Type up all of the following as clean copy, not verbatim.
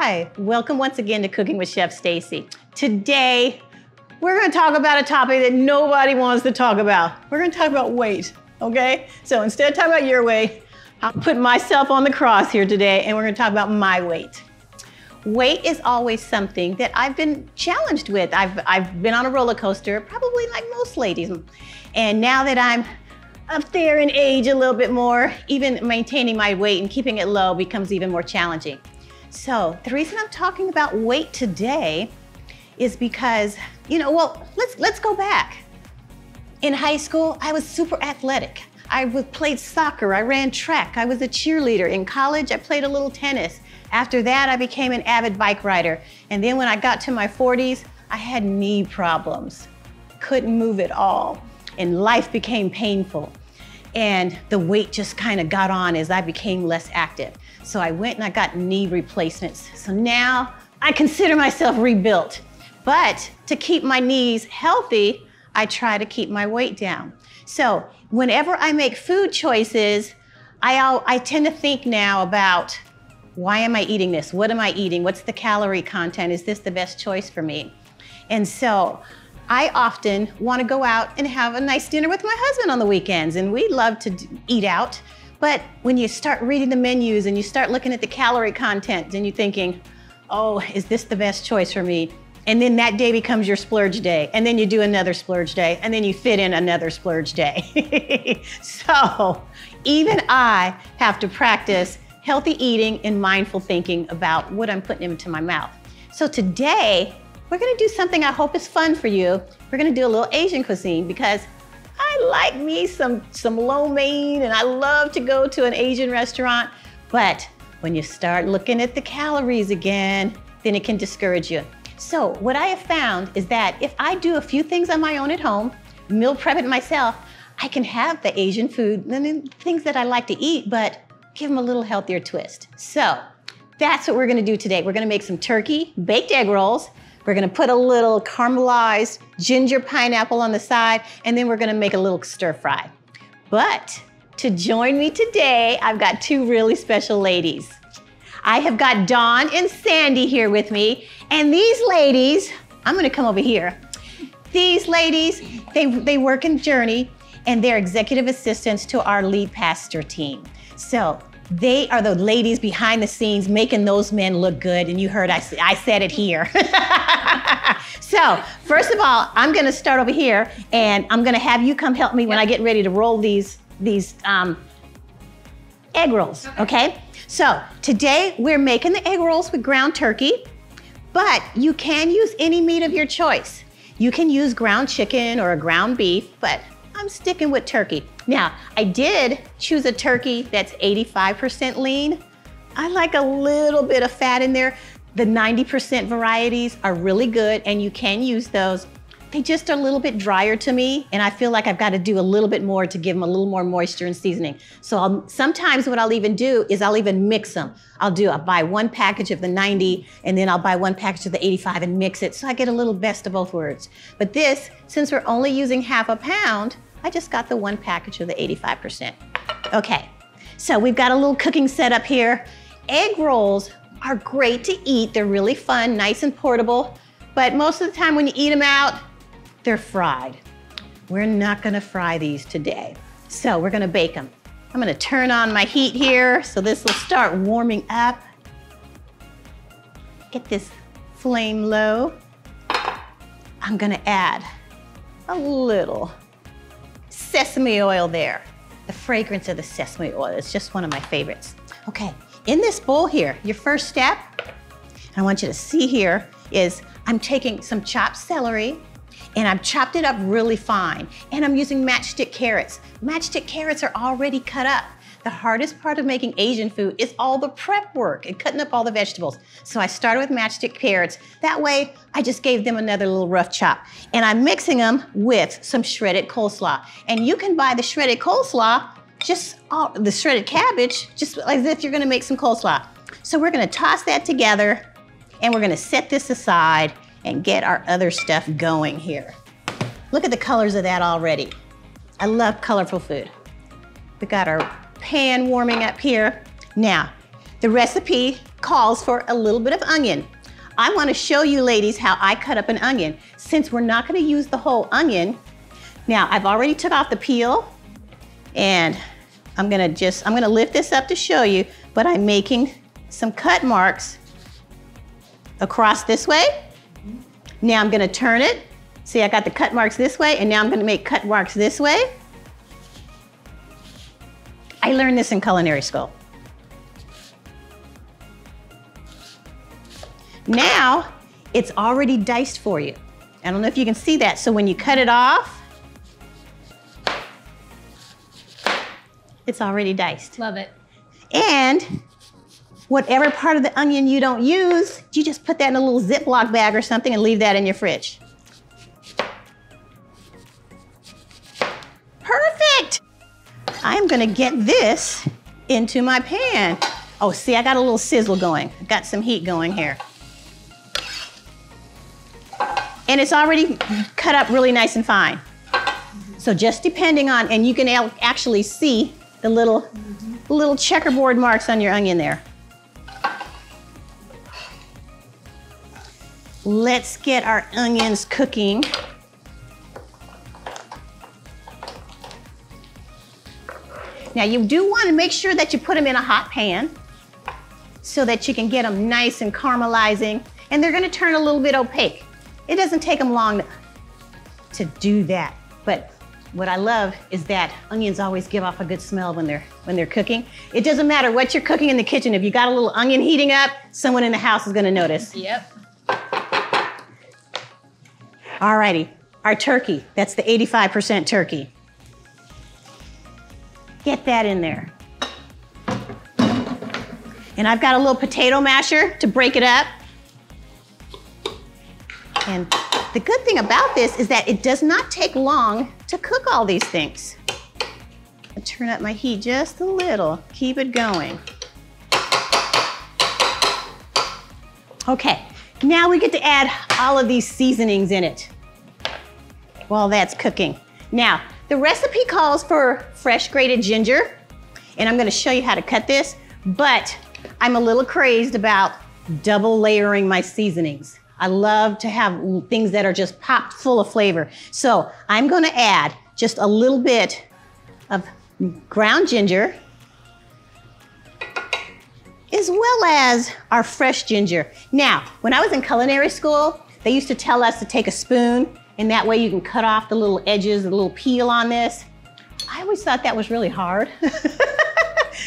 Hi, welcome once again to Cooking with Chef Stacy. Today, we're gonna talk about a topic that nobody wants to talk about. We're gonna talk about weight, okay? So instead of talking about your weight, I'll put myself on the cross here today and we're gonna talk about my weight. Weight is always something that I've been challenged with. I've been on a roller coaster, probably like most ladies. And now that I'm up there in age a little bit more, even maintaining my weight and keeping it low becomes even more challenging. So the reason I'm talking about weight today is because, let's go back. In high school, I was super athletic. I played soccer, I ran track, I was a cheerleader. In college, I played a little tennis. After that, I became an avid bike rider. And then when I got to my 40s, I had knee problems. Couldn't move at all. And life became painful. And the weight just kind of got on as I became less active. So I went and I got knee replacements. So now I consider myself rebuilt. But to keep my knees healthy, I try to keep my weight down. So whenever I make food choices, I tend to think now about, why am I eating this? What am I eating? What's the calorie content? Is this the best choice for me? And so I often want to go out and have a nice dinner with my husband on the weekends, and we love to eat out. But when you start reading the menus and you start looking at the calorie content, and you're thinking, oh, is this the best choice for me? And then that day becomes your splurge day, and then you do another splurge day, and then you fit in another splurge day. So even I have to practice healthy eating and mindful thinking about what I'm putting into my mouth. So today, we're gonna do something I hope is fun for you. We're gonna do a little Asian cuisine because I like me some lo mein and I love to go to an Asian restaurant. But when you start looking at the calories again, then it can discourage you. So what I have found is that if I do a few things on my own at home, meal prep it myself, I can have the Asian food and things that I like to eat, but give them a little healthier twist. So that's what we're gonna do today. We're gonna make some turkey baked egg rolls. We're gonna put a little caramelized ginger pineapple on the side, and then we're gonna make a little stir fry. But to join me today, I've got two really special ladies. I have got Dawn and Sandy here with me, and these ladies, I'm gonna come over here. These ladies, they work in Journey, and they're executive assistants to our lead pastor team. So they are the ladies behind the scenes making those men look good, and you heard I said it here. So first of all, I'm gonna start over here, and I'm gonna have you come help me when I get ready to roll these egg rolls, okay? So today we're making the egg rolls with ground turkey, but you can use any meat of your choice. You can use ground chicken or a ground beef, but I'm sticking with turkey. Now, I did choose a turkey that's 85% lean. I like a little bit of fat in there. The 90% varieties are really good, and you can use those. They just are a little bit drier to me, and I feel like I've got to do a little bit more to give them a little more moisture and seasoning. So sometimes what I'll even do is I'll even mix them. I'll buy one package of the 90, and then I'll buy one package of the 85 and mix it, so I get a little best of both worlds. But this, since we're only using half a pound, I just got the one package of the 85%. Okay, so we've got a little cooking setup here. Egg rolls are great to eat. They're really fun, nice and portable, but most of the time when you eat them out, they're fried. We're not gonna fry these today. So we're gonna bake them. I'm gonna turn on my heat here, so this will start warming up. Get this flame low. I'm gonna add a little sesame oil there. The fragrance of the sesame oil is just one of my favorites. Okay, in this bowl here, your first step, I want you to see here, is I'm taking some chopped celery, and I've chopped it up really fine. And I'm using matchstick carrots. Matchstick carrots are already cut up. The hardest part of making Asian food is all the prep work and cutting up all the vegetables. So I started with matchstick carrots. That way, I just gave them another little rough chop. And I'm mixing them with some shredded coleslaw. And you can buy the shredded coleslaw, the shredded cabbage, just as if you're gonna make some coleslaw. So we're gonna toss that together, and we're gonna set this aside and get our other stuff going here. Look at the colors of that already. I love colorful food. We got our pan warming up here. Now, the recipe calls for a little bit of onion. I want to show you ladies how I cut up an onion. Since we're not going to use the whole onion, now I've already took off the peel and I'm going to lift this up to show you, but I'm making some cut marks across this way. Now I'm going to turn it. See, I got the cut marks this way, and now I'm going to make cut marks this way. I learned this in culinary school. Now, it's already diced for you. I don't know if you can see that. So when you cut it off, it's already diced. Love it. And whatever part of the onion you don't use, you just put that in a little Ziploc bag or something and leave that in your fridge. Perfect. I'm gonna get this into my pan. Oh, see, I got a little sizzle going. I got some heat going here. And it's already cut up really nice and fine. So just depending on, and you can actually see the little checkerboard marks on your onion there. Let's get our onions cooking. Now you do want to make sure that you put them in a hot pan so that you can get them nice and caramelizing, and they're going to turn a little bit opaque. It doesn't take them long to do that, but what I love is that onions always give off a good smell when they're cooking. It doesn't matter what you're cooking in the kitchen. If you got a little onion heating up, someone in the house is going to notice. Yep. Alrighty, our turkey. That's the 85% turkey. Get that in there. And I've got a little potato masher to break it up. And the good thing about this is that it does not take long to cook all these things. I'll turn up my heat just a little, keep it going. Okay, now we get to add all of these seasonings in it while that's cooking. Now, the recipe calls for fresh grated ginger, and I'm gonna show you how to cut this, but I'm a little crazed about double layering my seasonings. I love to have things that are just popped full of flavor. So I'm gonna add just a little bit of ground ginger, as well as our fresh ginger. Now, when I was in culinary school, they used to tell us to take a spoon, and that way you can cut off the little edges, the little peel on this. I always thought that was really hard.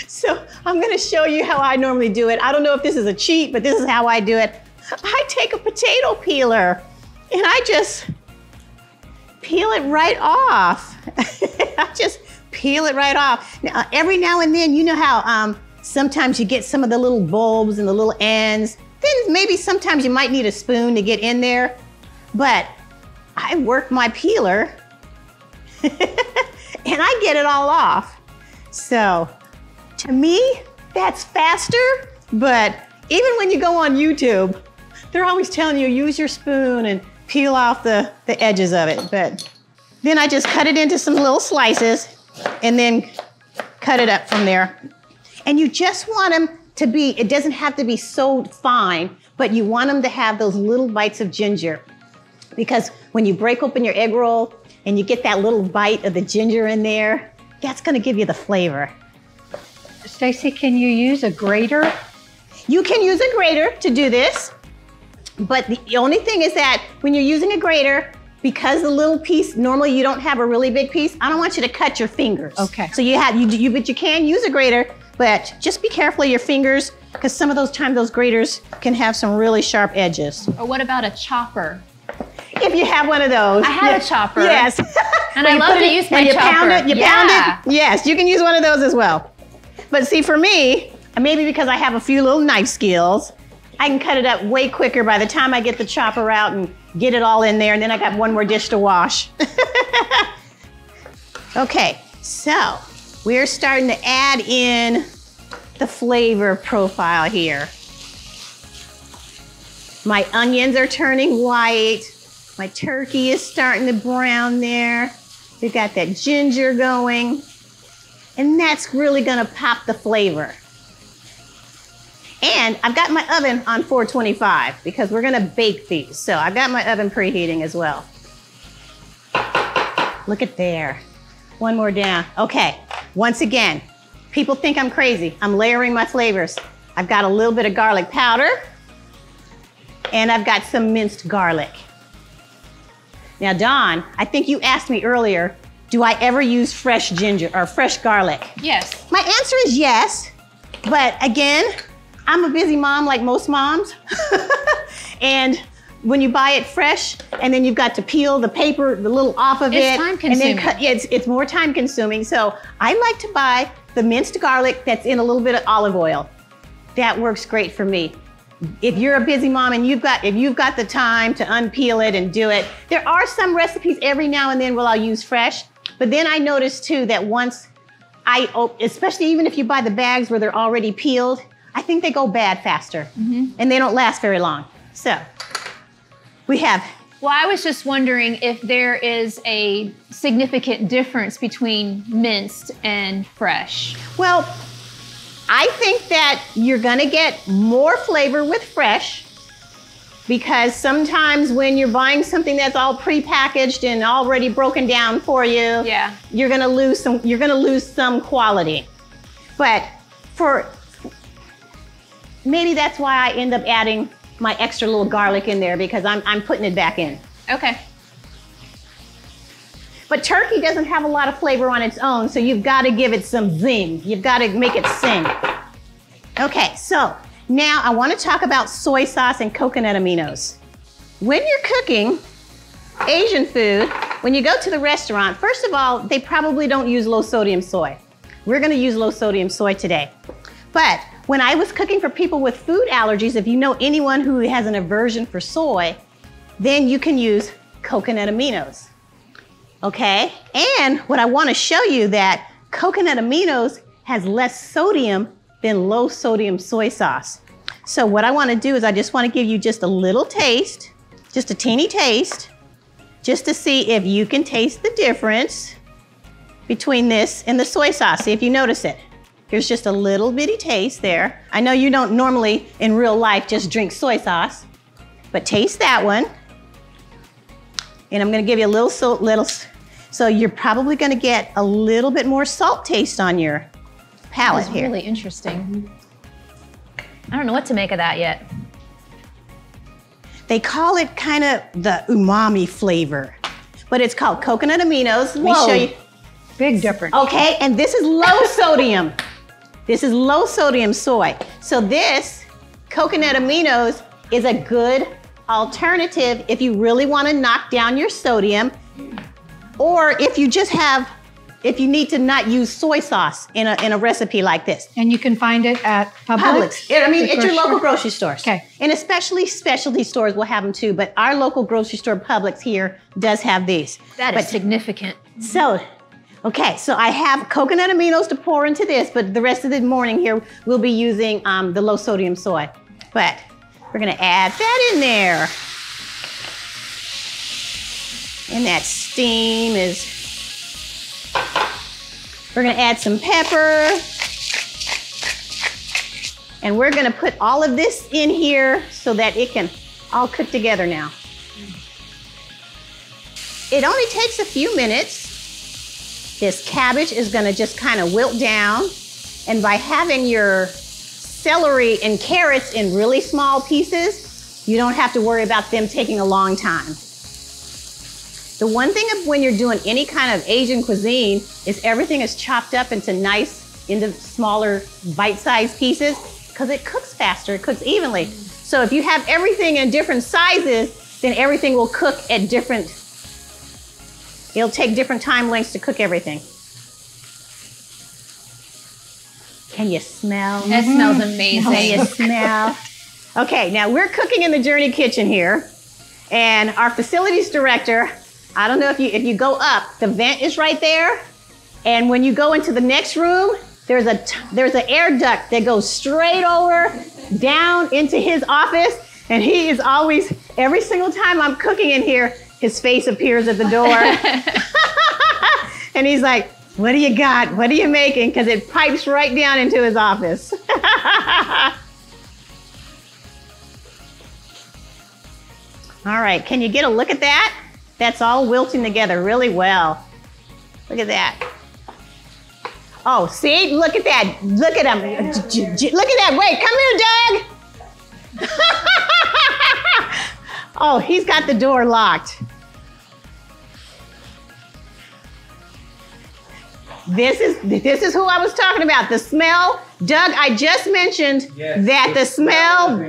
So I'm gonna show you how I normally do it. I don't know if this is a cheat, but this is how I do it. I take a potato peeler and I just peel it right off. I just peel it right off. Now, every now and then, you know how sometimes you get some of the little bulbs and the little ends. Then maybe sometimes you might need a spoon to get in there, but I work my peeler and I get it all off. So to me, that's faster, but even when you go on YouTube, they're always telling you use your spoon and peel off the edges of it. But then I just cut it into some little slices and then cut it up from there. And you just want them to be, it doesn't have to be so fine, but you want them to have those little bites of ginger. Because when you break open your egg roll and you get that little bite of the ginger in there, that's gonna give you the flavor. Stacy, can you use a grater? You can use a grater to do this, but the only thing is that when you're using a grater, because the little piece, normally you don't have a really big piece, I don't want you to cut your fingers. Okay. So but you can use a grater, but just be careful of your fingers, because some of those times those graters can have some really sharp edges. Or what about a chopper? If you have one of those. I have a chopper. Yes. And I love to use my chopper. Pound it. Yes, you can use one of those as well. But see, for me, maybe because I have a few little knife skills, I can cut it up way quicker by the time I get the chopper out and get it all in there, and then I got one more dish to wash. Okay, so we're starting to add in the flavor profile here. My onions are turning white. My turkey is starting to brown there. We've got that ginger going. And that's really gonna pop the flavor. And I've got my oven on 425 because we're gonna bake these. So I've got my oven preheating as well. Look at there. One more down. Okay, once again, people think I'm crazy. I'm layering my flavors. I've got a little bit of garlic powder and I've got some minced garlic. Now, Dawn, I think you asked me earlier, do I ever use fresh ginger or fresh garlic? Yes. My answer is yes, but again, I'm a busy mom like most moms. And when you buy it fresh and then you've got to peel the paper, the little off of it. It's time consuming. And then cut, yeah, it's more time consuming. So I like to buy the minced garlic that's in a little bit of olive oil. That works great for me. If you're a busy mom and if you've got the time to unpeel it and do it, there are some recipes every now and then where I'll use fresh, but then I notice too that once especially even if you buy the bags where they're already peeled, I think they go bad faster and they don't last very long. So we have. Well, I was just wondering if there is a significant difference between minced and fresh. Well, I think that you're gonna get more flavor with fresh because sometimes when you're buying something that's all prepackaged and already broken down for you, you're gonna lose some quality. But maybe that's why I end up adding my extra little garlic in there because I'm putting it back in. Okay. But turkey doesn't have a lot of flavor on its own, so you've got to give it some zing. You've got to make it sing. Okay, so now I want to talk about soy sauce and coconut aminos. When you're cooking Asian food, when you go to the restaurant, first of all, they probably don't use low sodium soy. We're going to use low sodium soy today. But when I was cooking for people with food allergies, if you know anyone who has an aversion for soy, then you can use coconut aminos. Okay, and what I want to show you that coconut aminos has less sodium than low sodium soy sauce. So what I want to do is I just want to give you just a little taste, just a teeny taste, just to see if you can taste the difference between this and the soy sauce. See if you notice it. Here's just a little bitty taste there. I know you don't normally in real life just drink soy sauce, but taste that one. And I'm gonna give you a little so you're probably gonna get a little bit more salt taste on your palate here. That's really interesting. I don't know what to make of that yet. They call it kind of the umami flavor, but it's called coconut aminos. Let me show you. Big difference. Okay, and this is low sodium. This is low sodium soy. So this coconut aminos is a good alternative if you really want to knock down your sodium, or if you need to not use soy sauce in a recipe like this. And you can find it at Publix? I mean, at your local grocery stores. Okay. And especially specialty stores will have them too, but our local grocery store, Publix here, does have these. That is significant. So, okay, so I have coconut aminos to pour into this, but the rest of the morning here, we'll be using the low sodium soy. But we're gonna add that in there. And that steam we're gonna add some pepper. And we're gonna put all of this in here so that it can all cook together now. It only takes a few minutes. This cabbage is gonna just kind of wilt down. And by having your celery and carrots in really small pieces, you don't have to worry about them taking a long time. The one thing of when you're doing any kind of Asian cuisine is everything is chopped up into smaller bite-sized pieces because it cooks faster, it cooks evenly. So if you have everything in different sizes, then everything will cook at it'll take different time lengths to cook everything. Can you smell? It smells amazing. Can you smell? Okay, now we're cooking in the Journey Kitchen here, and our facilities director, I don't know if you go up, the vent is right there, and when you go into the next room, there's an air duct that goes straight over down into his office, and he is always, every single time I'm cooking in here, his face appears at the door, and he's like, "What do you got? What are you making?" Because it pipes right down into his office. All right, can you get a look at that? That's all wilting together really well. Look at that. Oh, see? Look at that. Look at him. Look at that. Wait, come here, Doug. Oh, he's got the door locked. This is who I was talking about. The smell. Doug, I just mentioned that the smell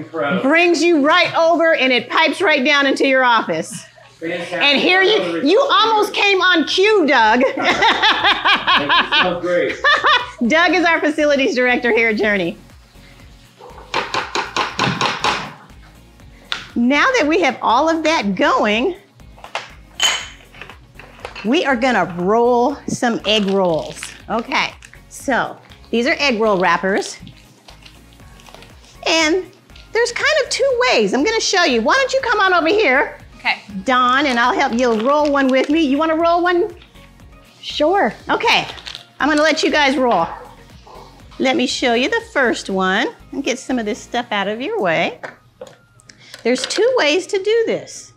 brings you right over and it pipes right down into your office. Fantastic. And here you almost came on cue, Doug. Smells great. Doug is our facilities director here at Journey. Now that we have all of that going, we are gonna roll some egg rolls. Okay, so these are egg roll wrappers. And there's kind of two ways. I'm gonna show you. Why don't you come on over here? Okay. Dawn, and I'll help you roll one with me. You wanna roll one? Sure. Okay, I'm gonna let you guys roll. Let me show you the first one and get some of this stuff out of your way. There's two ways to do this.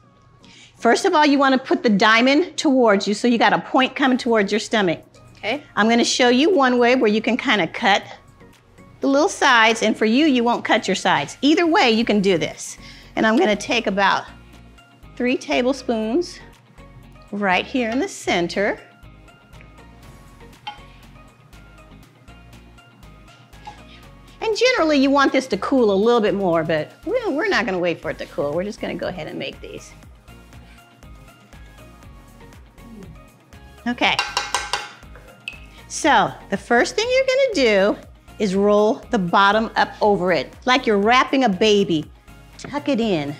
First of all, you wanna put the diamond towards you, so you got a point coming towards your stomach. Okay. I'm gonna show you one way where you can kind of cut the little sides, and for you, you won't cut your sides. Either way, you can do this. And I'm gonna take about 3 tablespoons right here in the center. And generally you want this to cool a little bit more, but we're not gonna wait for it to cool. We're just gonna go ahead and make these. Okay. So the first thing you're gonna do is roll the bottom up over it, like you're wrapping a baby. Tuck it in.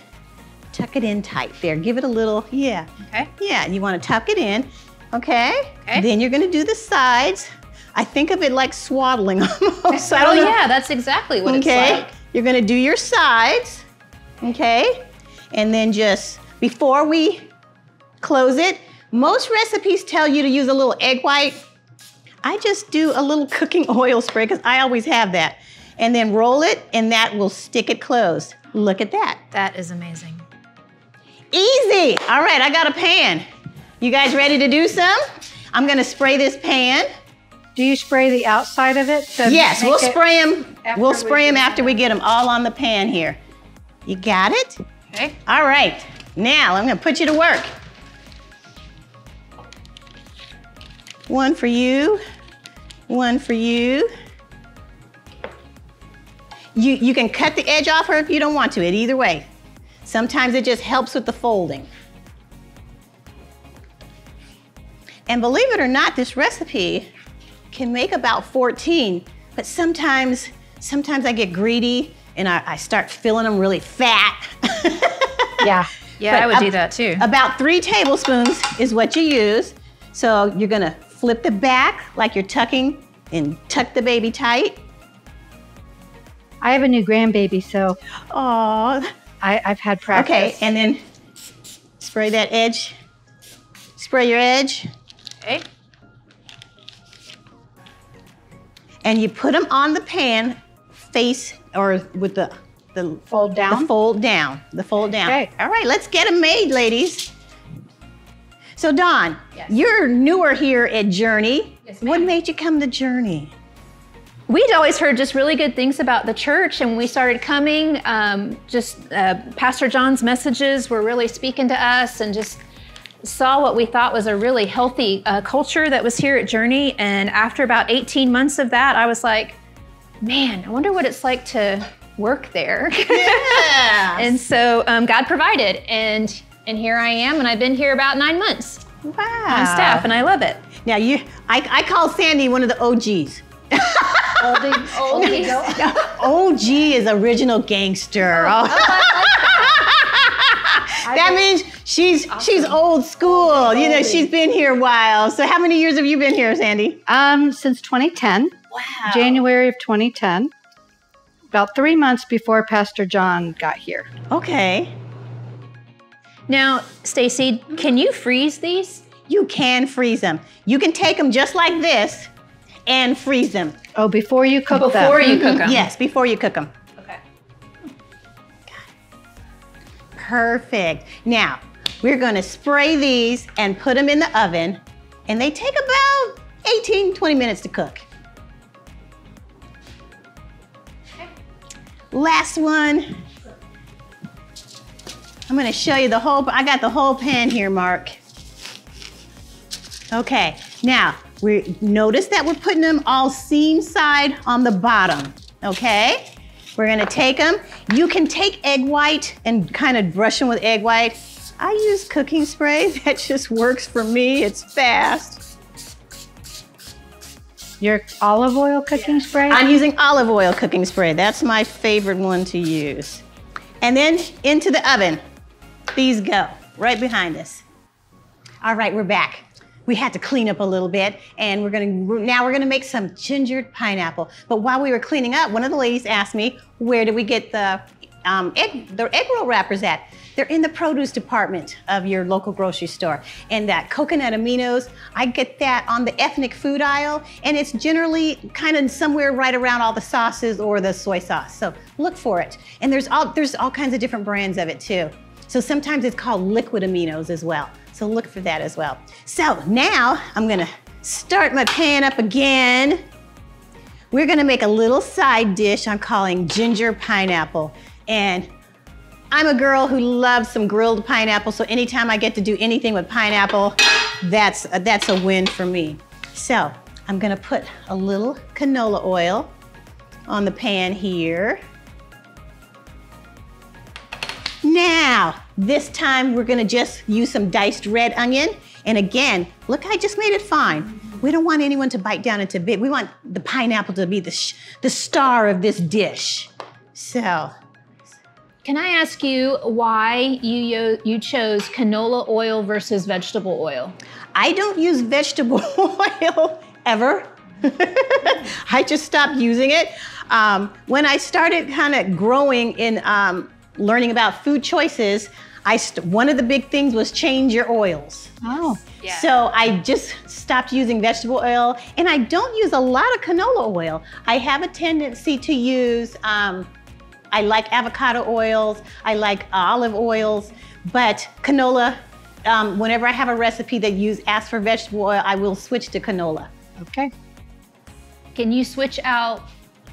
Tuck it in tight there. Give it a little, yeah. Okay. Yeah, you wanna tuck it in, okay? Okay. Then you're gonna do the sides. I think of it like swaddling almost. Oh yeah, that's exactly what it's like. You're gonna do your sides, okay? And then just, before we close it, most recipes tell you to use a little egg white. I just do a little cooking oil spray because I always have that. And then roll it and that will stick it closed. Look at that. That is amazing. Easy. All right, I got a pan. You guys ready to do some? I'm gonna spray this pan. Do you spray the outside of it? Yes, we'll spray them. We'll spray them after we it. get them all on the pan here. You got it? Okay. All right, now I'm gonna put you to work. One for you, one for you. You can cut the edge off, or if you don't want to, either way. Sometimes it just helps with the folding. And believe it or not, this recipe can make about 14, but sometimes I get greedy and I start filling them really fat. Yeah. Yeah, I would do that too. About 3 tablespoons is what you use. So you're gonna flip the back like you're tucking and tuck the baby tight. I have a new grandbaby, so Oh, I've had practice. okay, and then spray that edge. Spray your edge. Okay. And you put them on the pan face, or with the Fold down? The fold down. The fold down. Okay. All right, let's get them made, ladies. So Dawn, Yes. you're newer here at Journey. Yes, ma'am. What made you come to Journey? We'd always heard just really good things about the church, and when we started coming, Pastor John's messages were really speaking to us, and just saw what we thought was a really healthy culture that was here at Journey. And after about 18 months of that, I was like, man, I wonder what it's like to work there. Yeah. And so God provided, and here I am, and I've been here about 9 months Wow. on staff, and I love it. Now I call Sandy one of the OGs. OG is original gangster. Oh. That means she's old school. You know, she's been here a while. So how many years have you been here, Sandy? Since 2010. Wow. January of 2010. About 3 months before Pastor John got here. Okay. Now, Stacy, can you freeze these? You can freeze them. You can take them just like this and freeze them. Oh, before you cook them. Before you cook them? Yes, before you cook them. Okay. Perfect. Now, we're gonna spray these and put them in the oven, and they take about 18, 20 minutes to cook. Last one. I'm gonna show you the whole, I got the whole pan here, Mark. Okay, now, notice that we're putting them all seam side on the bottom, okay? We're gonna take them. You can take egg white and kind of brush them with egg white. I use cooking spray, that just works for me, it's fast. Your olive oil cooking spray? I'm using olive oil cooking spray. That's my favorite one to use. And then into the oven. These go right behind us. All right, we're back. We had to clean up a little bit, and now we're gonna make some gingered pineapple. But while we were cleaning up, one of the ladies asked me, where do we get the egg roll wrappers at? They're in the produce department of your local grocery store. And that coconut Aminos, I get that on the ethnic food aisle, and it's generally kind of somewhere right around all the sauces or the soy sauce. So look for it. And there's all kinds of different brands of it too. So sometimes it's called liquid Aminos as well. So look for that as well. So now I'm gonna start my pan up again. We're gonna make a little side dish I'm calling ginger pineapple. And I'm a girl who loves some grilled pineapple, so anytime I get to do anything with pineapple, that's a win for me. So I'm gonna put a little canola oil on the pan here. Now, this time we're gonna just use some diced red onion. And again, look, I just made it fine. We don't want anyone to bite down into bit. We want the pineapple to be the star of this dish. So. Can I ask you why you chose canola oil versus vegetable oil? I don't use vegetable oil ever. I just stopped using it. When I started kind of growing in learning about food choices, one of the big things was change your oils. Oh. Yeah. So I just stopped using vegetable oil, and I don't use a lot of canola oil. I have a tendency to use, I like avocado oils, I like olive oils, but canola, whenever I have a recipe that asks for vegetable oil, I will switch to canola. Okay. Can you switch out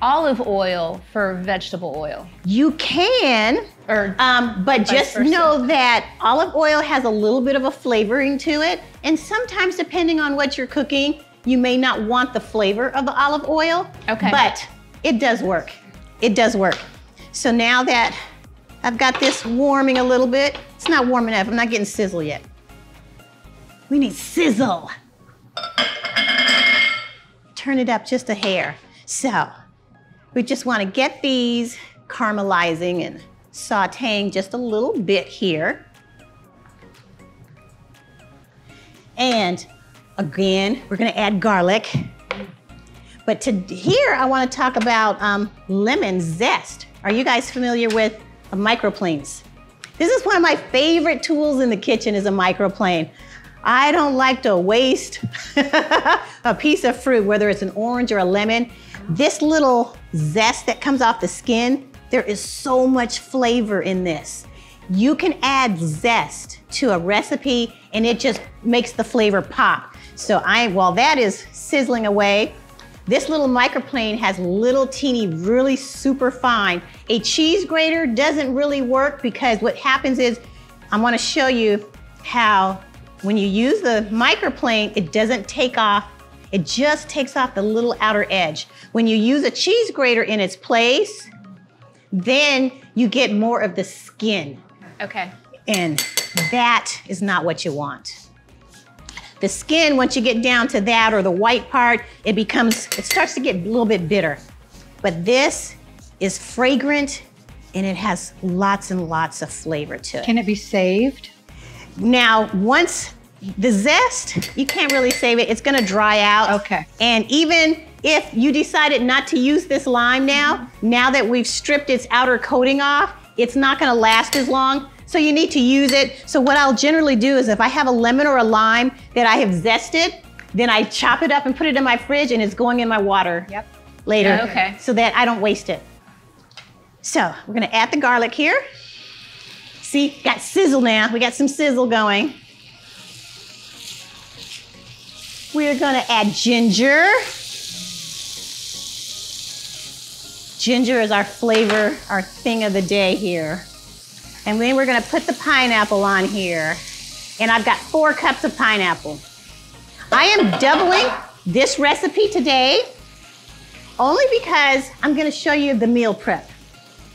olive oil for vegetable oil? You can, Or but just versa. know that olive oil has a little bit of a flavoring to it, and sometimes depending on what you're cooking, you may not want the flavor of the olive oil, Okay. but it does work. It does work. So now that I've got this warming a little bit, it's not warm enough, I'm not getting sizzle yet. We need sizzle. Turn it up just a hair. So we just want to get these caramelizing and sauteing just a little bit here. And again, we're going to add garlic. But here I want to talk about lemon zest. Are you guys familiar with microplanes? This is one of my favorite tools in the kitchen, is a microplane. I don't like to waste a piece of fruit, whether it's an orange or a lemon. This little zest that comes off the skin, there is so much flavor in this. You can add zest to a recipe and it just makes the flavor pop. So while that is sizzling away, this little microplane has little teeny, really super fine. A cheese grater doesn't really work because what happens is, I want to show you how when you use the microplane, it doesn't take off. It just takes off the little outer edge. When you use a cheese grater in its place, then you get more of the skin. Okay. And that is not what you want. The skin, once you get down to that or the white part, it starts to get a little bit bitter. But this is fragrant and it has lots and lots of flavor to it. Can it be saved? Now, once the zest, you can't really save it. It's gonna dry out. Okay. And even if you decided not to use this lime now that we've stripped its outer coating off, it's not gonna last as long. So you need to use it. So what I'll generally do is if I have a lemon or a lime that I have zested, then I chop it up and put it in my fridge and it's going in my water later. Okay. So that I don't waste it. So we're gonna add the garlic here. See, got sizzle now. We got some sizzle going. We're gonna add ginger. Ginger is our flavor, our thing of the day here. And then we're gonna put the pineapple on here. And I've got 4 cups of pineapple. I am doubling this recipe today only because I'm gonna show you the meal prep.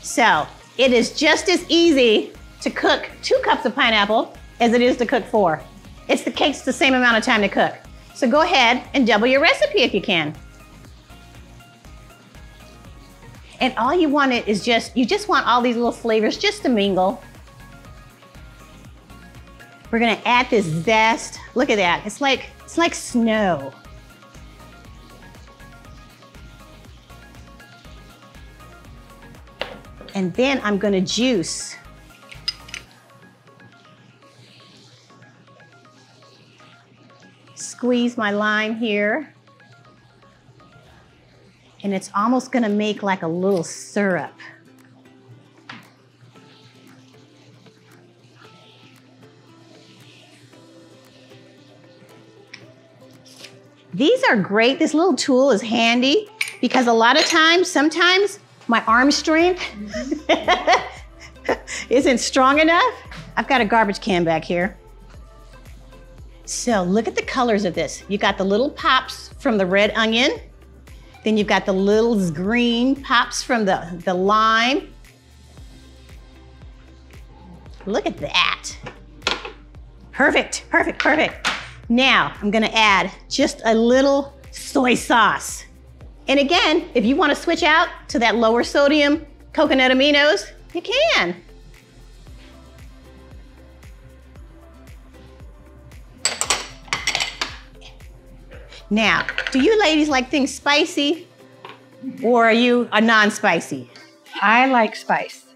So it is just as easy to cook 2 cups of pineapple as it is to cook 4. It takes the same amount of time to cook. So go ahead and double your recipe if you can. And all you want it is you just want all these little flavors just to mingle. We're gonna add this zest. Look at that, it's like snow. And then I'm gonna juice. Squeeze my lime here. And it's almost gonna make like a little syrup. These are great. This little tool is handy because a lot of times, sometimes my arm strength isn't strong enough. I've got a garbage can back here. So look at the colors of this. You got the little pops from the red onion. Then you've got the little green pops from the lime. Look at that. Perfect, perfect, perfect. Now I'm gonna add just a little soy sauce. And again, if you wanna switch out to that lower sodium coconut aminos, you can. Now, do you ladies like things spicy or are you a non-spicy? I like spice.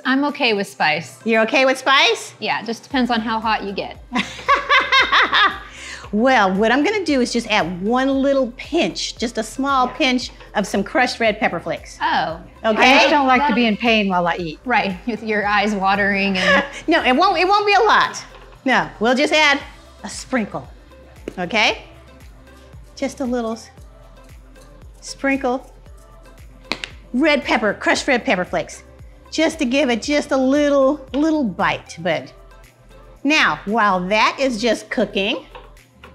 I'm okay with spice. You're okay with spice? Yeah, it just depends on how hot you get. Well, what I'm gonna do is just add one little pinch, just a small pinch of some crushed red pepper flakes. Oh. Okay? I just don't like to be in pain while I eat. Right, with your eyes watering and... No, it won't be a lot. No, we'll just add a sprinkle, okay? Just a little sprinkle. Red pepper, crushed red pepper flakes. Just to give it just a little bite, but. Now, while that is just cooking,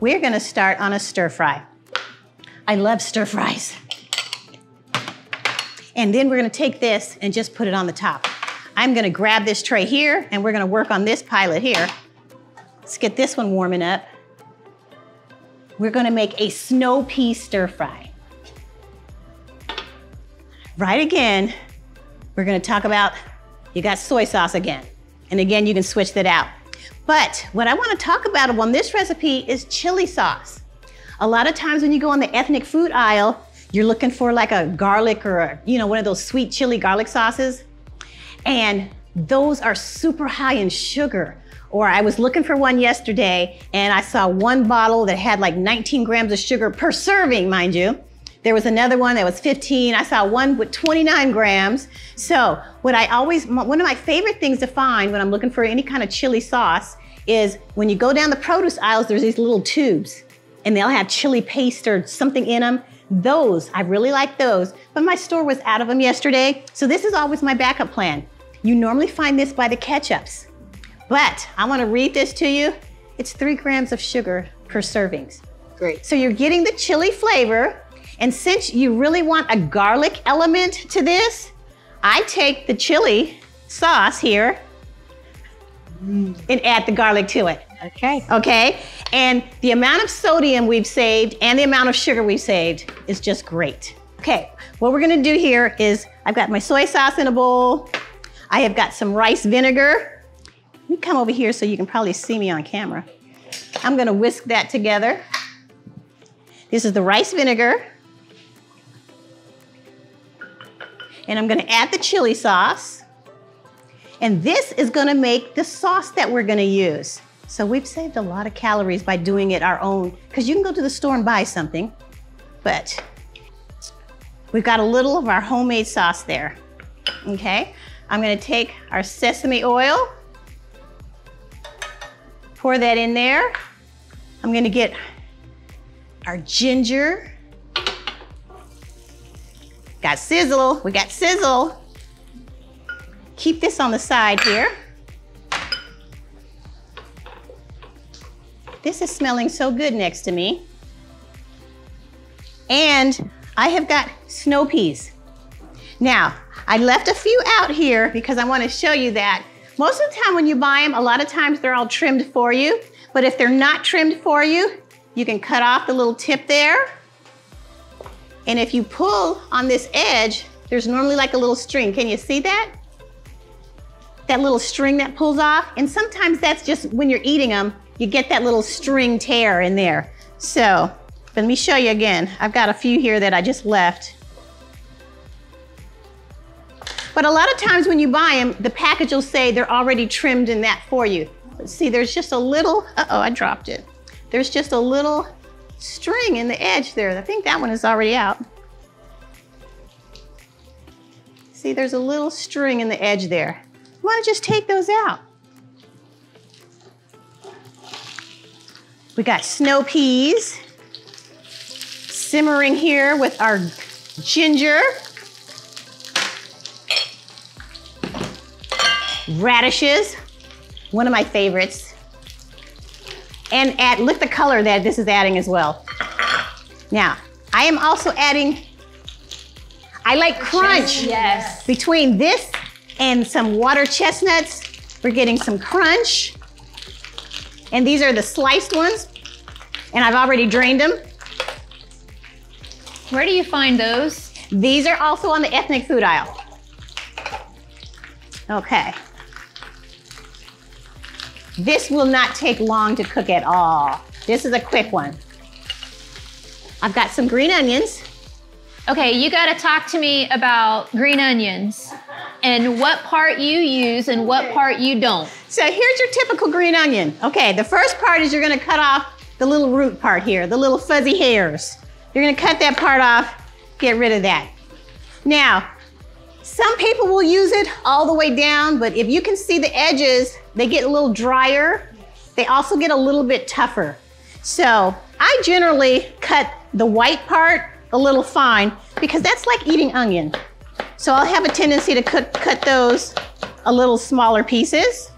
we're gonna start on a stir fry. I love stir fries. And then we're gonna take this and just put it on the top. I'm gonna grab this tray here and we're gonna work on this pilot here. Let's get this one warming up. We're gonna make a snow pea stir fry. Right again, we're gonna talk about, you got soy sauce again. And again, you can switch that out. But what I wanna talk about on this recipe is chili sauce. A lot of times when you go on the ethnic food aisle, you're looking for like a garlic or one of those sweet chili garlic sauces. And those are super high in sugar. Or I was looking for one yesterday and I saw one bottle that had like 19 grams of sugar per serving, mind you. There was another one that was 15. I saw one with 29 grams. So one of my favorite things to find when I'm looking for any kind of chili sauce is when you go down the produce aisles, there's these little tubes and they'll have chili paste or something in them. Those, I really like those, but my store was out of them yesterday. So this is always my backup plan. You normally find this by the ketchups. But I want to read this to you. It's 3 grams of sugar per servings. Great. So you're getting the chili flavor. And since you really want a garlic element to this, I take the chili sauce here and add the garlic to it. Okay. Okay? And the amount of sodium we've saved and the amount of sugar we've saved is just great. Okay, what we're gonna do here is I've got my soy sauce in a bowl. I have got some rice vinegar. Let me come over here so you can probably see me on camera. I'm gonna whisk that together. This is the rice vinegar. And I'm gonna add the chili sauce. And this is gonna make the sauce that we're gonna use. So we've saved a lot of calories by doing it our own, because you can go to the store and buy something, but we've got a little of our homemade sauce there, okay? I'm gonna take our sesame oil Pour that in there. I'm gonna get our ginger. Got sizzle, we got sizzle. Keep this on the side here. This is smelling so good next to me. And I have got snow peas. Now, I left a few out here because I want to show you that most of the time when you buy them, a lot of times they're all trimmed for you. But if they're not trimmed for you, you can cut off the little tip there. And if you pull on this edge, there's normally like a little string. Can you see that? That little string that pulls off. And sometimes that's just when you're eating them, you get that little string tear in there. So let me show you again. I've got a few here that I just left. But a lot of times when you buy them, the package will say they're already trimmed in that for you. But see, there's just a little, uh-oh, I dropped it. There's just a little string in the edge there. I think that one is already out. See, there's a little string in the edge there. You want to just take those out. We got snow peas simmering here with our ginger. Radishes, one of my favorites. And look at the color that this is adding as well. Now, I am also adding, I like crunch. Yes. Between this and some water chestnuts, we're getting some crunch. And these are the sliced ones. And I've already drained them. Where do you find those? These are also on the ethnic food aisle. Okay. This will not take long to cook at all. This is a quick one. I've got some green onions. Okay, you gotta talk to me about green onions and what part you use and what part you don't. So here's your typical green onion. Okay, the first part is you're gonna cut off the little root part here, the little fuzzy hairs. You're gonna cut that part off, get rid of that. Now, some people will use it all the way down, but if you can see the edges, they get a little drier. They also get a little bit tougher. So I generally cut the white part a little fine because that's like eating onion. So I'll have a tendency to cut those a little smaller pieces.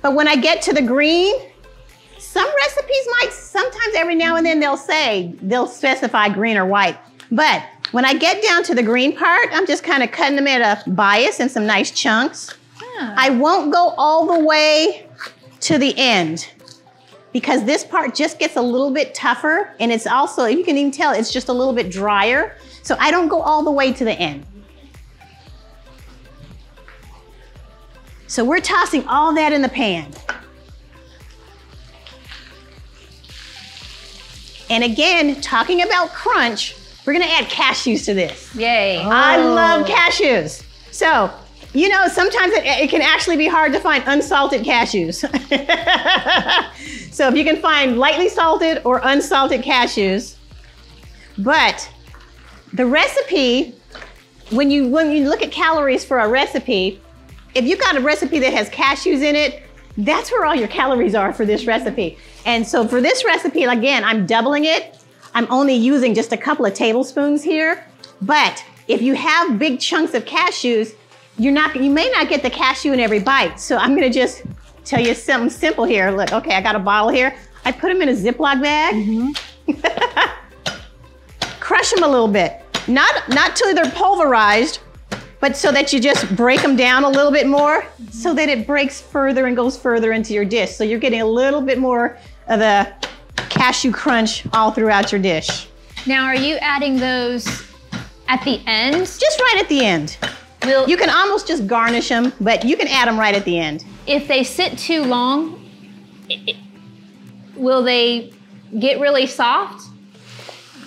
But when I get to the green, some recipes might, sometimes every now and then they'll specify green or white. But when I get down to the green part, I'm just kind of cutting them at a bias and some nice chunks. I won't go all the way to the end because this part just gets a little bit tougher and it's also, you can even tell, it's just a little bit drier. So I don't go all the way to the end. So we're tossing all that in the pan. And again, talking about crunch, we're gonna add cashews to this. Yay. Oh. I love cashews. So, you know, sometimes it can actually be hard to find unsalted cashews. So if you can find lightly salted or unsalted cashews, but the recipe, when you look at calories for a recipe, if you've got a recipe that has cashews in it, that's where all your calories are for this recipe. And so for this recipe, again, I'm doubling it. I'm only using just a couple of tablespoons here, but if you have big chunks of cashews, you may not get the cashew in every bite. So I'm gonna just tell you something simple here. Look, okay, I got a bottle here. I put them in a Ziploc bag. Crush them a little bit. Not till they're pulverized, but so that you just break them down a little bit more so that it breaks further and goes further into your dish. So you're getting a little bit more of the cashew crunch all throughout your dish. Now, are you adding those at the end? Just right at the end. You can almost just garnish them, but you can add them right at the end. If they sit too long, will they get really soft?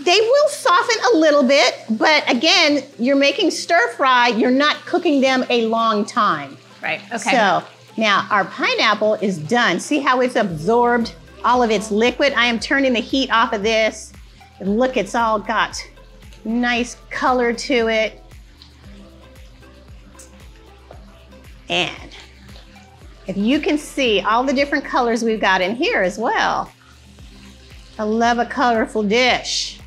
They will soften a little bit, but again, you're making stir fry, you're not cooking them a long time. Right, okay. So now our pineapple is done. See how it's absorbed all of its liquid? I am turning the heat off of this. And look, it's all got nice color to it. And If you can see all the different colors we've got in here as well. I love a colorful dish.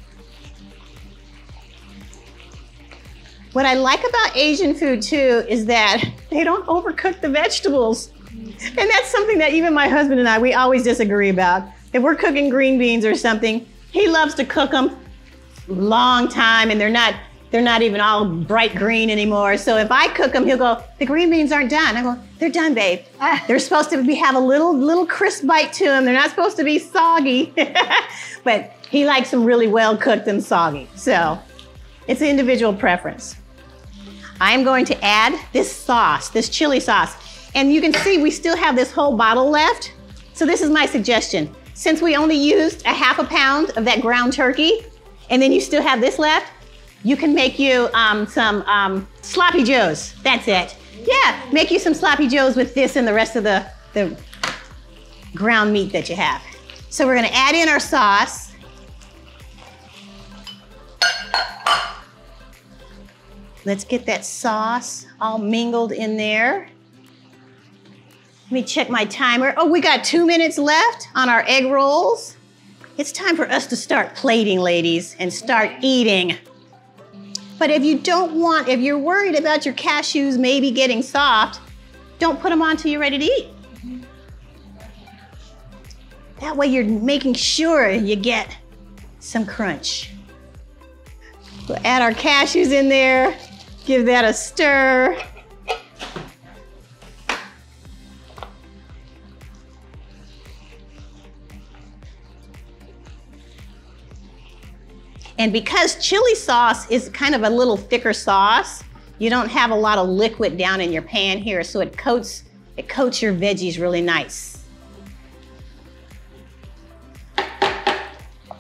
What I like about Asian food too is that they don't overcook the vegetables. And that's something that even my husband and I, we always disagree about. If we're cooking green beans or something, he loves to cook them long time and they're not even all bright green anymore. So if I cook them, he'll go, the green beans aren't done. I go, they're done, babe. They're supposed to have a little crisp bite to them. They're not supposed to be soggy. But he likes them really well cooked and soggy. So it's an individual preference. I'm going to add this sauce, this chili sauce. And you can see we still have this whole bottle left. So this is my suggestion. Since we only used a ½ pound of that ground turkey, and then you still have this left, you can make you some sloppy joes. That's it. Yeah, make you some sloppy joes with this and the rest of the ground meat that you have. So we're gonna add in our sauce. Let's get that sauce all mingled in there. Let me check my timer. Oh, we got 2 minutes left on our egg rolls. It's time for us to start plating, ladies, and start eating. But if you're worried about your cashews maybe getting soft, don't put them on till you're ready to eat. That way you're making sure you get some crunch. We'll add our cashews in there, give that a stir. And because chili sauce is kind of a little thicker sauce, you don't have a lot of liquid down in your pan here, so it coats your veggies really nice.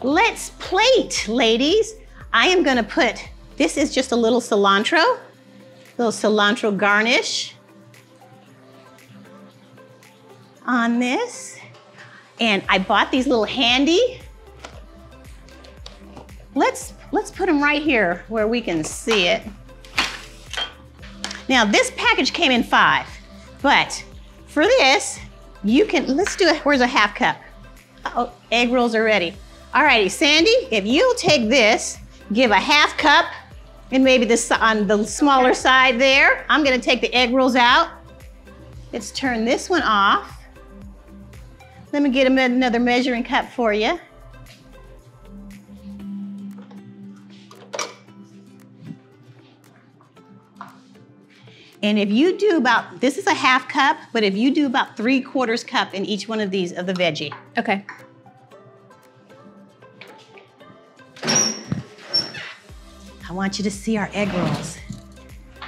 Let's plate, ladies. I am gonna put, this is just a little cilantro garnish on this. And I bought these little handy. Let's put them right here where we can see it. Now this package came in 5, but for this, you can, let's do it, where's a ½ cup? Oh, egg rolls are ready. All righty, Sandy, if you'll take this, give a ½ cup, and maybe this on the smaller side there. I'm gonna take the egg rolls out. Let's turn this one off. Let me get another measuring cup for you. And if you do about, this is a ½ cup, but if you do about 3/4 cup in each one of these of the veggie. Okay. I want you to see our egg rolls.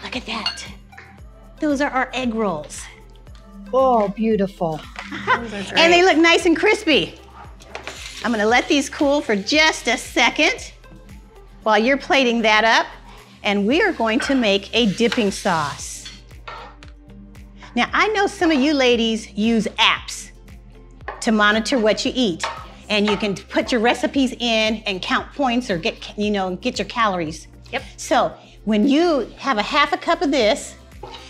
Look at that. Those are our egg rolls. Oh, beautiful. And they look nice and crispy. I'm gonna let these cool for just a second while you're plating that up, and we are going to make a dipping sauce. Now, I know some of you ladies use apps to monitor what you eat, and you can put your recipes in and count points or get your calories. Yep. So when you have a ½ cup of this,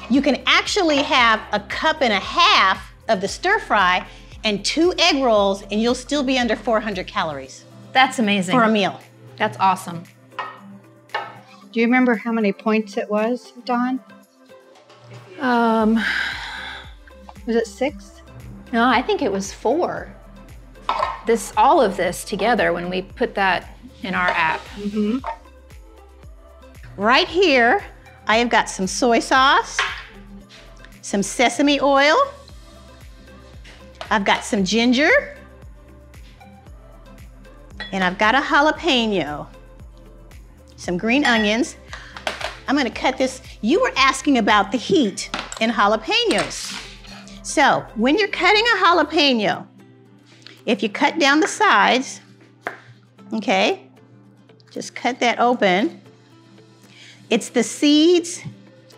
you can actually have a cup and a half of the stir fry and 2 egg rolls, and you'll still be under 400 calories. That's amazing. For a meal. That's awesome. Do you remember how many points it was, Dawn? Was it 6? No, I think it was 4. All of this together when we put that in our app. Mm-hmm. Right here, I have got some soy sauce, some sesame oil, I've got some ginger, and I've got a jalapeno, some green onions. I'm gonna cut this. You were asking about the heat in jalapenos. So when you're cutting a jalapeno, if you cut down the sides, okay, just cut that open. It's the seeds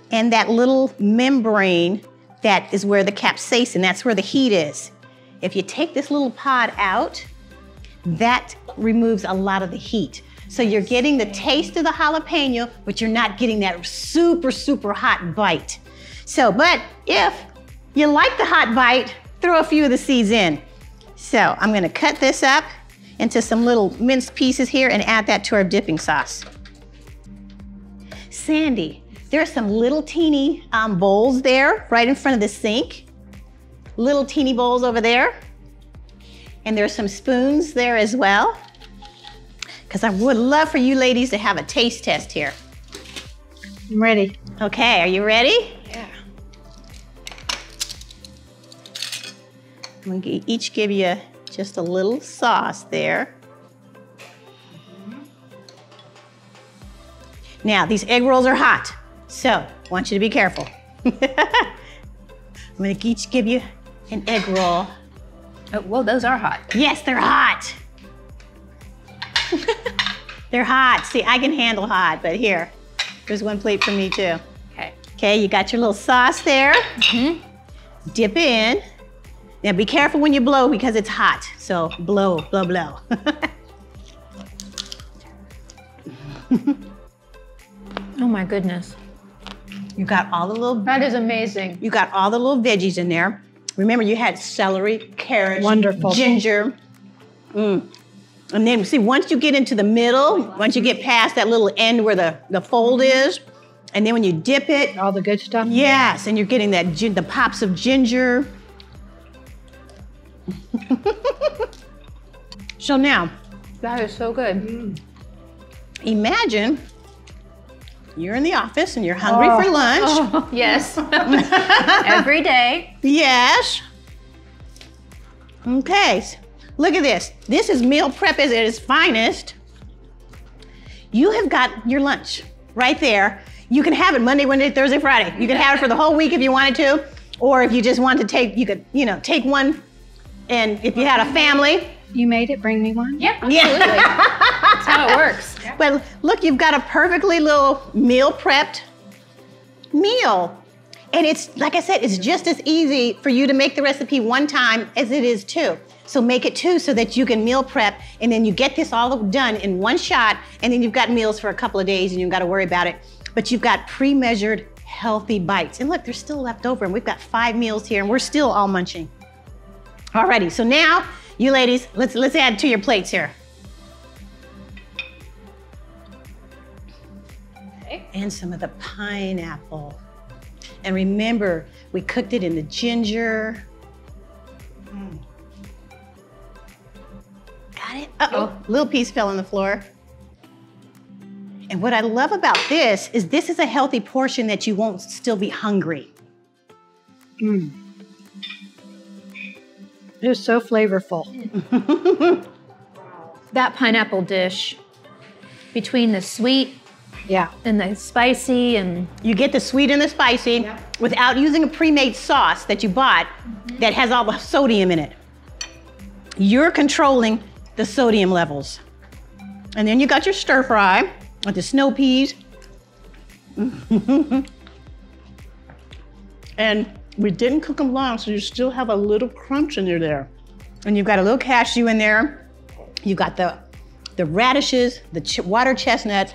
and that little membrane that is where the capsaicin, that's where the heat is. If you take this little pod out, that removes a lot of the heat. So you're getting the taste of the jalapeno, but you're not getting that super, super hot bite. So, but if you like the hot bite, throw a few of the seeds in. So I'm gonna cut this up into some little minced pieces here and add that to our dipping sauce. Sandy, there are some little teeny bowls there right in front of the sink. Little teeny bowls over there. And there's some spoons there as well. Because I would love for you ladies to have a taste test here. I'm ready. Okay, are you ready? Yeah. I'm gonna each give you just a little sauce there. Now, these egg rolls are hot, so I want you to be careful. I'm gonna each give you an egg roll. Oh, whoa, those are hot. Yes, they're hot. They're hot. See, I can handle hot, but here, there's one plate for me too. Okay. Okay, you got your little sauce there. Dip in. Now be careful when you blow because it's hot. So blow, blow, blow. Oh my goodness. You got all the little, That is amazing. you got all the little veggies in there. Remember, you had celery, carrots, Wonderful. ginger. And then see, once you get into the middle, once you get past that little end where the fold is, and then when you dip it, All the good stuff? yes, and you're getting that the pops of ginger. So now, That is so good. imagine you're in the office and you're hungry for lunch. Oh, yes. Every day. Yes. Okay, look at this. This is meal prep at its finest. You have got your lunch right there. You can have it Monday, Wednesday, Thursday, Friday. You can have it for the whole week if you wanted to, or if you just want to take, you could, take one, and if you had a family. You made it, bring me one? Yeah, absolutely. That's how it works. But look, you've got a perfectly little meal prepped meal. And it's, like I said, it's just as easy for you to make the recipe one time as it is two. So make it two so that you can meal prep, and then you get this all done in one shot, and then you've got meals for a couple of days and you've got to worry about it. But you've got pre-measured healthy bites. And look, there's still left over, and we've got 5 meals here and we're still all munching. Alrighty, so now, you ladies, let's add to your plates here. Okay. And some of the pineapple. And remember, we cooked it in the ginger. Got it? Uh-oh, little piece fell on the floor. And what I love about this is a healthy portion that you won't still be hungry. It is so flavorful. That pineapple dish, between the sweet Yeah. and the spicy and You get the sweet and the spicy without using a pre-made sauce that you bought that has all the sodium in it. You're controlling the sodium levels. And then you got your stir fry with the snow peas. And we didn't cook them long, so you still have a little crunch in there. And you've got a little cashew in there. You got the radishes, the water chestnuts.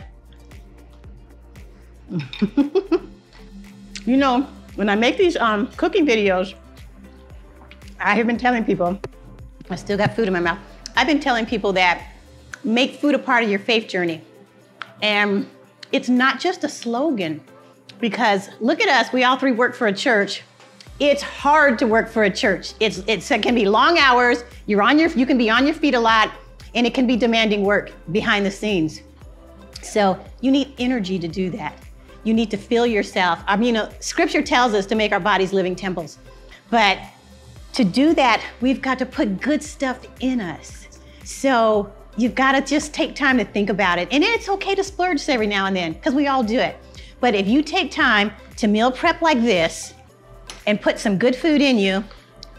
You know, when I make these cooking videos, I have been telling people, I still got food in my mouth. I've been telling people that make food a part of your faith journey. And it's not just a slogan, because look at us, we all three work for a church. It's hard to work for a church. It can be long hours, you can be on your feet a lot, and it can be demanding work behind the scenes. So you need energy to do that. You need to fill yourself. Scripture tells us to make our bodies living temples. But to do that, we've got to put good stuff in us. So you've got to just take time to think about it. And it's okay to splurge every now and then, because we all do it. But if you take time to meal prep like this and put some good food in you,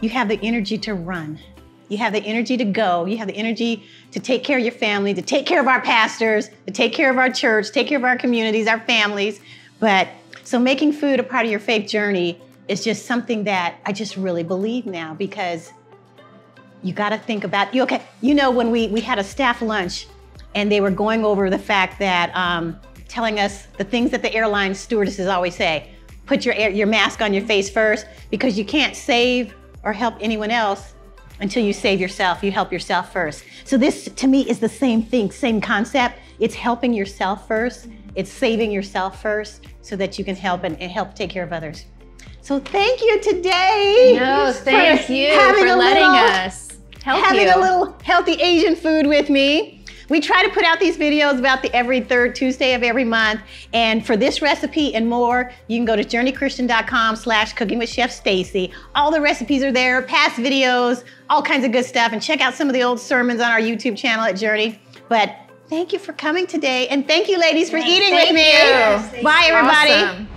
you have the energy to run. You have the energy to go. You have the energy to take care of your family, to take care of our pastors, to take care of our church, take care of our communities, our families. But so making food a part of your faith journey is just something that I just really believe now, because you got to think about, when we had a staff lunch and they were going over the fact that, telling us the things that the airline stewardesses always say, put your mask on your face first, because you can't save or help anyone else until you save yourself. You help yourself first. So this, to me, is the same thing, same concept. It's helping yourself first. It's saving yourself first so that you can help and help take care of others. So thank you today. No, thank you for letting us help having you. a little healthy Asian food with me. We try to put out these videos about every third Tuesday of every month. And for this recipe and more, you can go to journeychristian.com/cooking with Chef Stacy. All the recipes are there, past videos, all kinds of good stuff. And check out some of the old sermons on our YouTube channel at Journey. But thank you for coming today. And thank you, ladies, for eating with me. Thank you. Bye, everybody. Awesome.